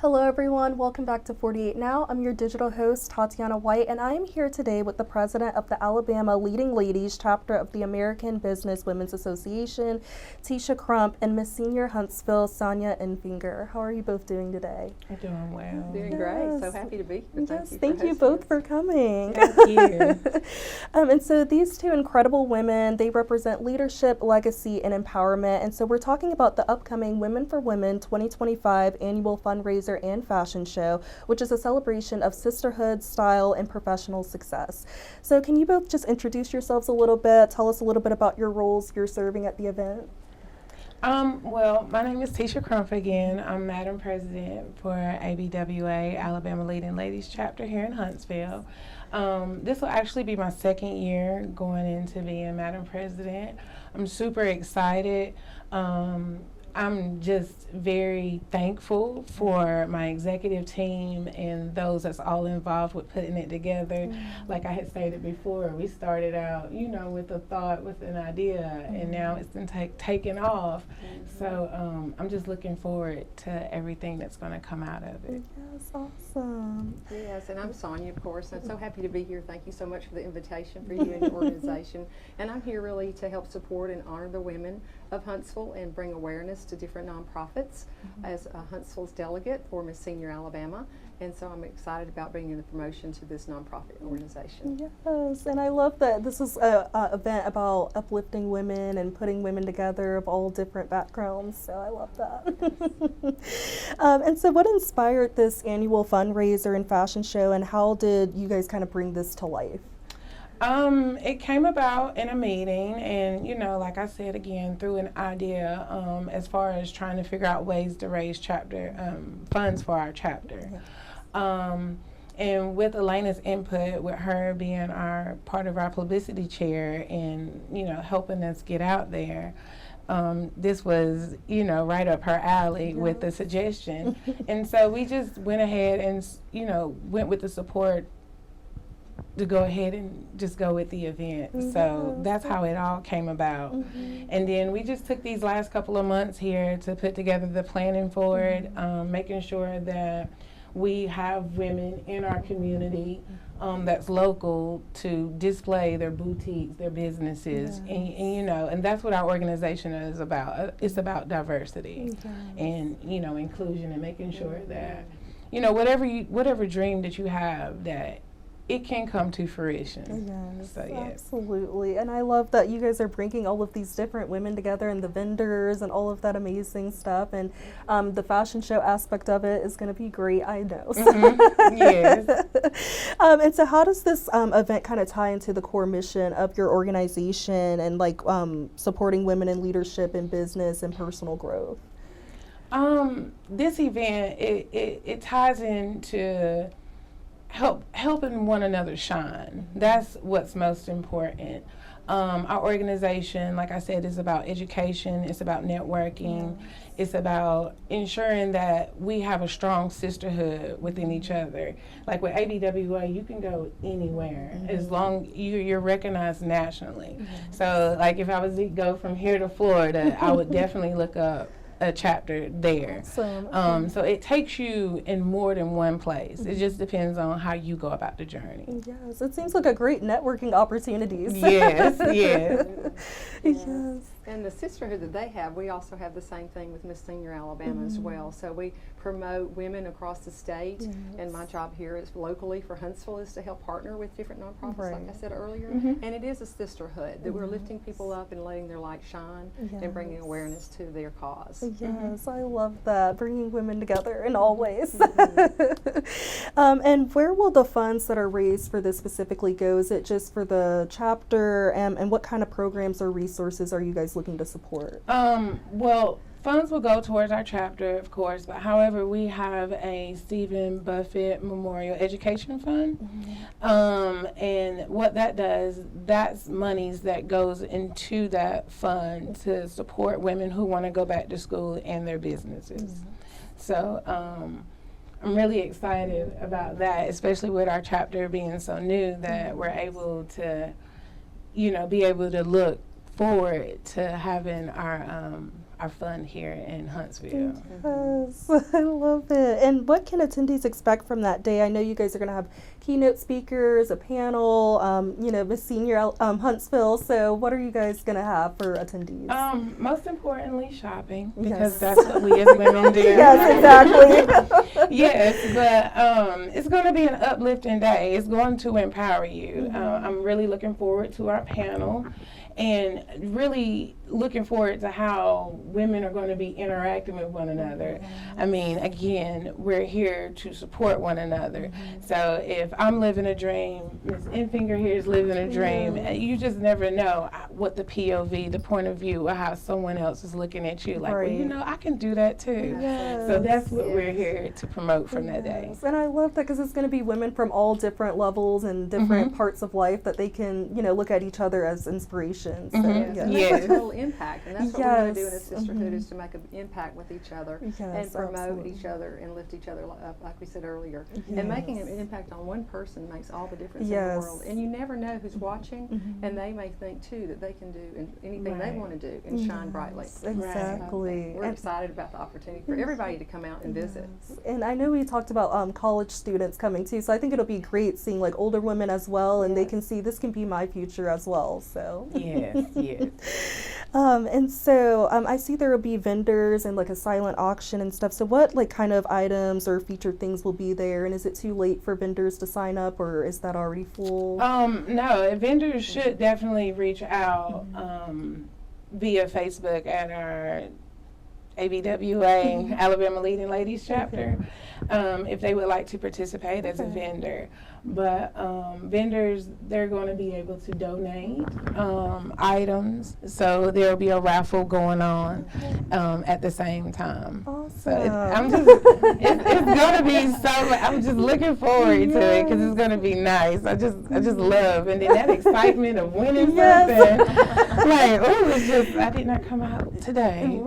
Hello everyone, welcome back to 48 Now. I'm your digital host, Tatiana White, and I am here today with the president of the Alabama Leading Ladies chapter of the American Business Women's Association, Tesha Crump, and Miss Senior Huntsville, Sonja Enfinger. How are you both doing today? I'm doing well. Doing great. So happy to be here. Yes, thank you both for coming. Thank you. And so these two incredible women, they represent leadership, legacy, and empowerment. And so we're talking about the upcoming Women for Women 2025 annual fundraiser and fashion show, which is a celebration of sisterhood, style, and professional success. So can you both just introduce yourselves a little bit, tell us a little bit about your roles you're serving at the event? Well, my name is Tesha Crump again. I'm Madam President for ABWA, Alabama Leading Ladies chapter here in Huntsville. This will actually be my second year going into being Madam President. I'm super excited. I'm just very thankful for my executive team and those that's all involved with putting it together. Like I had stated before, we started out, with a thought, with an idea, and now it's been taken off. So I'm just looking forward to everything that's going to come out of it. Yes, awesome. Yes, and I'm Sonja, of course. I'm so happy to be here. Thank you so much for the invitation for you and your organization. And I'm here really to help support and honor the women of Huntsville and bring awareness to different nonprofits as Huntsville's delegate for Miss Senior Alabama. And so I'm excited about bringing the promotion to this nonprofit organization. Yes, and I love that this is an event about uplifting women and putting women together of all different backgrounds, so I love that. And so what inspired this annual fundraiser and fashion show, and how did you guys kind of bring this to life? It came about in a meeting, and like I said again, through an idea as far as trying to figure out ways to raise chapter funds for our chapter. And with Elena's input, with her being part of our publicity chair and helping us get out there, this was right up her alley with the suggestion. And so we just went ahead and went with the support to go ahead and just go with the event. So that's how it all came about. And then we just took these last couple of months here to put together the planning for it, making sure that we have women in our community that's local to display their boutiques, their businesses, and that's what our organization is about. It's about diversity and inclusion, and making sure that whatever dream that you have, that it can come to fruition. Yes, so, yes. Absolutely. And I love that you guys are bringing all of these different women together, and the vendors and all of that amazing stuff. And the fashion show aspect of it is going to be great, I know. Yes. And so how does this event kind of tie into the core mission of your organization and supporting women in leadership and business and personal growth? This event, it ties into helping one another shine. That's what's most important. Our organization, like I said, is about education. It's about networking. It's about ensuring that we have a strong sisterhood within each other. Like with ABWA, you can go anywhere as long you're recognized nationally. So like if I was to go from here to Florida, I would definitely look up a chapter there. Awesome. So it takes you in more than one place. It just depends on how you go about the journey. Yes, it seems like a great networking opportunities. Yes, yes. Yes. And the sisterhood that they have, we also have the same thing with Miss Senior Alabama as well. So we promote women across the state, and my job here is locally for Huntsville is to help partner with different nonprofits, like I said earlier. And it is a sisterhood that we're lifting people up and letting their light shine and bringing awareness to their cause. Yes, I love that, bringing women together in all ways. And where will the funds that are raised for this specifically go? Is it just for the chapter, and what kind of programs or resources are you guys looking to support? Well, funds will go towards our chapter, of course, but however, we have a Stephen Buffett Memorial Education Fund, and what that does, that's monies that goes into that fund to support women who want to go back to school and their businesses. So I'm really excited about that, especially with our chapter being so new, that we're able to, be able to look forward to having our fund here in Huntsville. Yes, I love it. And what can attendees expect from that day? I know you guys are going to have keynote speakers, a panel, Miss Senior Huntsville. So what are you guys going to have for attendees? Most importantly, shopping, Yes. because that's what we as women do. Yes, exactly. Yes, but it's going to be an uplifting day. It's going to empower you. I'm really looking forward to our panel, and really looking forward to how women are going to be interacting with one another. I mean, again, we're here to support one another. So if I'm living a dream, Ms. Enfinger here is living a dream, you just never know what the POV, the point of view, or how someone else is looking at you. Like, well, you know, I can do that too. Yes. So that's what we're here to promote from that day. And I love that because it's going to be women from all different levels and different parts of life that they can, look at each other as inspirations. So, Yes. And make a total impact, and that's what we want to do in a sisterhood is to make an impact with each other and promote each other and lift each other up, like we said earlier. And making an impact on one person makes all the difference in the world. And you never know who's watching, and they may think too that they can do anything they want to do and shine brightly. Exactly. We're excited about the opportunity for everybody to come out and visit. And I know we talked about college students coming too, so I think it'll be great seeing like older women as well, and they can see this can be my future as well. So Yes. And so I see there will be vendors and like a silent auction and stuff. So what like kind of items or featured things will be there? And is it too late for vendors to sign up, or is that already full? No, vendors should definitely reach out via Facebook at our ABWA, Alabama Leading Ladies chapter, if they would like to participate as a vendor. But vendors, they're going to be able to donate items, so there'll be a raffle going on at the same time. Awesome. So it's going to be so. I'm just looking forward to it because it's going to be nice. I just love, and then that excitement of winning something. Like, oh, it's just I did not come out today,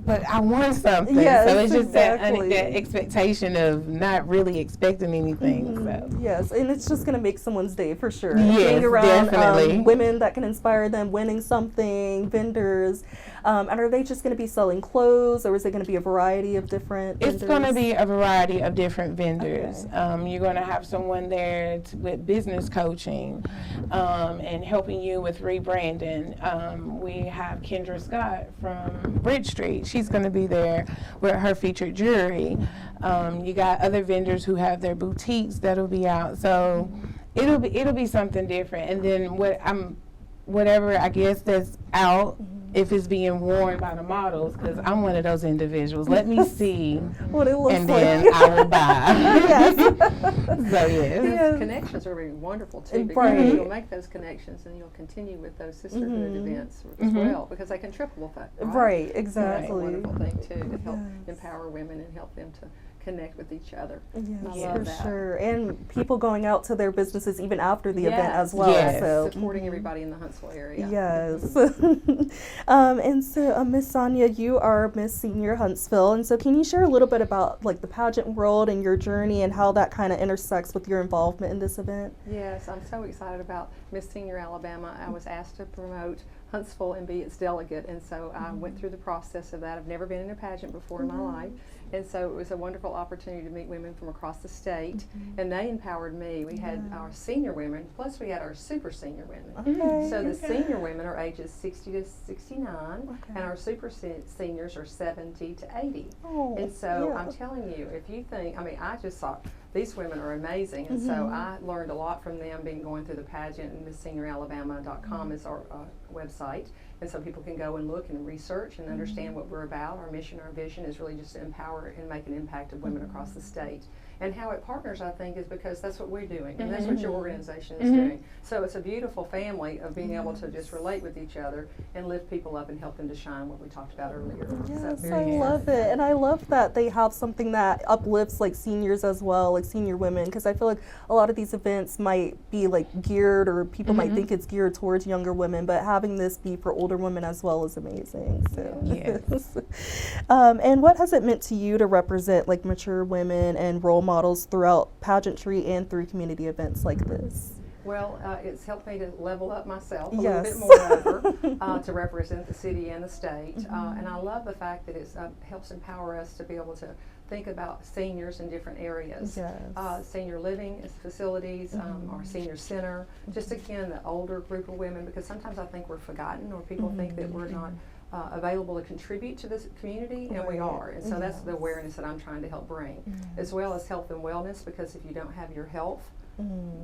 but I won something. Yes, so it's just that exactly. expectation of not really expecting anything. So. Yes, and it's just going to make someone's day for sure. Yes, Being around definitely. Women that can inspire them, winning something, vendors. And are they just going to be selling clothes, or is it going to be a variety of different vendors? It's going to be a variety of different vendors. You're going to have someone there with business coaching and helping you with rebranding. We have Kendra Scott from Bridge Street. She's going to be there with her featured jewelry. You got other vendors who have their boutiques that'll be out. So it'll be something different. And then whatever I guess that's out, if it's being worn by the models, because I'm one of those individuals. Let me see what it looks and like. then I will buy. Yes. So yes. Connections are really wonderful too, because you'll make those connections and you'll continue with those sisterhood events as well, because they can triple effect. Right, exactly. That's a wonderful thing too, to help empower women and help them to connect with each other. Yes, for sure. And people going out to their businesses even after the event as well. Yes. So supporting everybody in the Huntsville area. Yes. And so Miss Sonja, you are Miss Senior Huntsville, and so can you share a little bit about like the pageant world and your journey and how that kind of intersects with your involvement in this event? Yes, I'm so excited about Miss Senior Alabama. I was asked to promote Huntsville and be its delegate, and so I went through the process of that. I've never been in a pageant before in my life, and so it was a wonderful opportunity to meet women from across the state, and they empowered me. We had our senior women, plus we had our super senior women. So the senior women are ages 60 to 69, and our super seniors are 70 to 80. And so I'm telling you, if you think, I just thought, these women are amazing, and so I learned a lot from them going through the pageant, and MissSeniorAlabama.com is our website, and so people can go and look and research and understand what we're about. Our mission, our vision is really just to empower and make an impact of women across the state. And how it partners, I think, is because that's what we're doing, and that's what your organization is doing. So it's a beautiful family of being able to just relate with each other and lift people up and help them to shine, what we talked about earlier. Yes, so I love it. And I love that they have something that uplifts like seniors as well, like senior women, because I feel like a lot of these events might be like geared, or people might think it's geared towards younger women, but having this be for older women as well is amazing. So Yes. And what has it meant to you to represent like mature women and role models throughout pageantry and through community events like this? Well, it's helped me to level up myself a Yes. little bit more to represent the city and the state. And I love the fact that it helps empower us to be able to think about seniors in different areas. Yes. Senior living facilities, our senior center, just again, the older group of women, because sometimes I think we're forgotten, or people think that we're not available to contribute to this community, and we are. And so that's the awareness that I'm trying to help bring, as well as health and wellness, because if you don't have your health,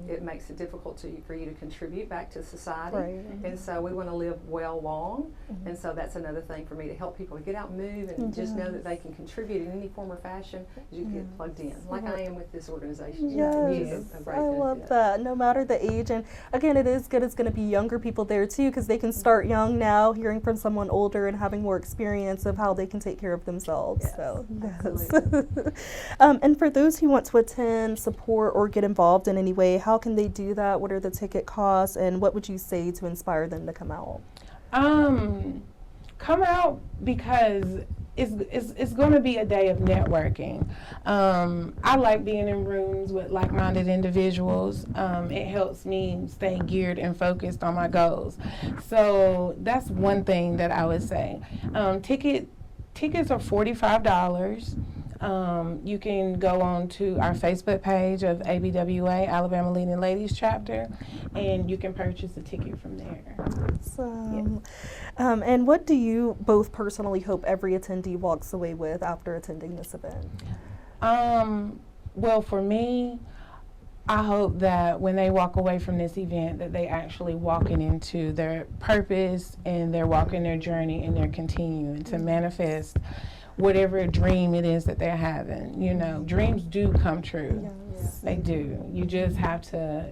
it makes it difficult for you to contribute back to society. Right. And so we want to live well long, and so that's another thing for me, to help people to get out and move and just know that they can contribute in any form or fashion as you get plugged in, like I am with this organization. Yes, I love that. No matter the age, and again, it is good. It's going to be younger people there too, because they can start young now, hearing from someone older and having more experience of how they can take care of themselves. Yes, so absolutely. And for those who want to attend, support, or get involved in any way, how can they do that? What are the ticket costs, and what would you say to inspire them to come out? Come out because it's going to be a day of networking. I like being in rooms with like-minded individuals. It helps me stay geared and focused on my goals. So that's one thing that I would say. Tickets are $45. You can go on to our Facebook page of ABWA, Alabama Leading Ladies Chapter, and you can purchase a ticket from there. Awesome. And what do you both personally hope every attendee walks away with after attending this event? Well, for me, I hope that when they walk away from this event, that they actually walking into their purpose, and they're walking their journey, and they're continuing to manifest whatever dream it is that they're having. You know, dreams do come true. Yes. They do. You just have to,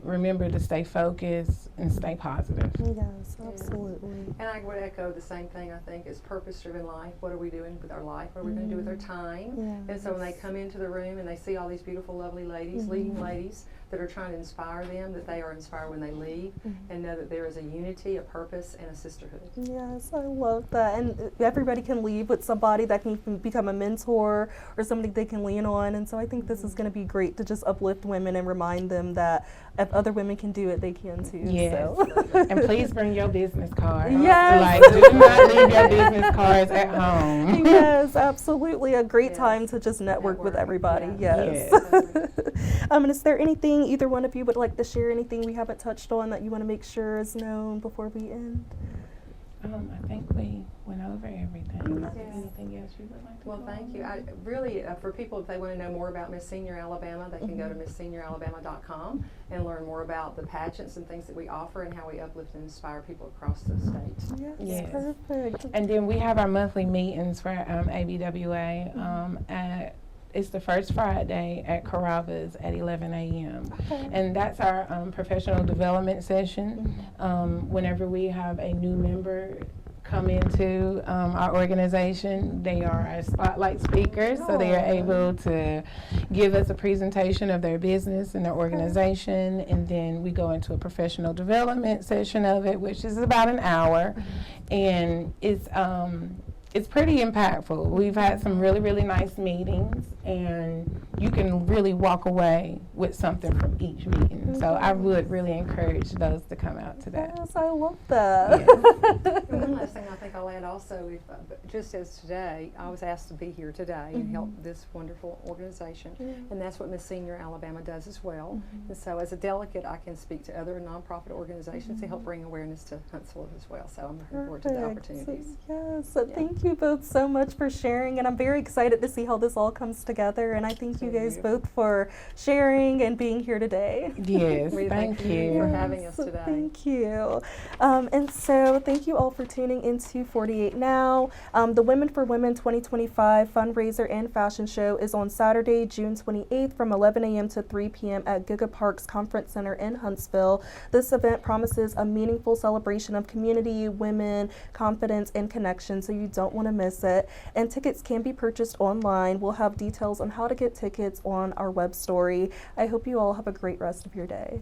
remember to stay focused and stay positive. Yes, absolutely. And I would echo the same thing. I think is purpose-driven life. What are we doing with our life? What are we going to do with our time? And so when they come into the room and they see all these beautiful, lovely ladies, leading ladies, that are trying to inspire them, that they are inspired when they leave, and know that there is a unity, a purpose, and a sisterhood. Yes, I love that. And everybody can leave with somebody that can become a mentor or somebody they can lean on. And so I think this is going to be great to just uplift women and remind them that if other women can do it, they can too. Yes. So. And please bring your business cards. Yes. Like, do not leave your business cards at home. Yes, absolutely. A great time to just network with everybody. Yes. And is there anything either one of you would like to share, anything we haven't touched on that you want to make sure is known before we end? I think we went over everything. Anything else you would like to Well, thank you. I really, for people, if they want to know more about Miss Senior Alabama, they can go to MissSeniorAlabama.com and learn more about the pageants and things that we offer and how we uplift and inspire people across the state. Yes, perfect. And then we have our monthly meetings for ABWA it's the first Friday at Carrabba's at 11 a.m. And that's our professional development session. Whenever we have a new member come into our organization, they are our spotlight speakers, so they are able to give us a presentation of their business and their organization, and then we go into a professional development session of it, which is about an hour, and it's pretty impactful. We've had some really, really nice meetings, and you can really walk away with something from each meeting. So I would really encourage those to come out to that. Yes, I love that. And one last thing I think I'll add also, just as today, I was asked to be here today and help this wonderful organization, and that's what Miss Senior Alabama does as well. And so as a delegate, I can speak to other nonprofit organizations to help bring awareness to Huntsville as well. So I'm looking forward to the opportunities. So thank you both so much for sharing, and I'm very excited to see how this all comes together, and I thank you guys both for sharing and being here today. Yes, We thank you for having us today. Thank you. And so thank you all for tuning into 48 Now. The Women for Women 2025 fundraiser and fashion show is on Saturday, June 28th from 11 a.m. to 3 p.m. at Giga Parks Conference Center in Huntsville. This event promises a meaningful celebration of community, women, confidence, and connection, so you don't want to miss it. And tickets can be purchased online. We'll have details on how to get tickets on our web story. I hope you all have a great rest of your day.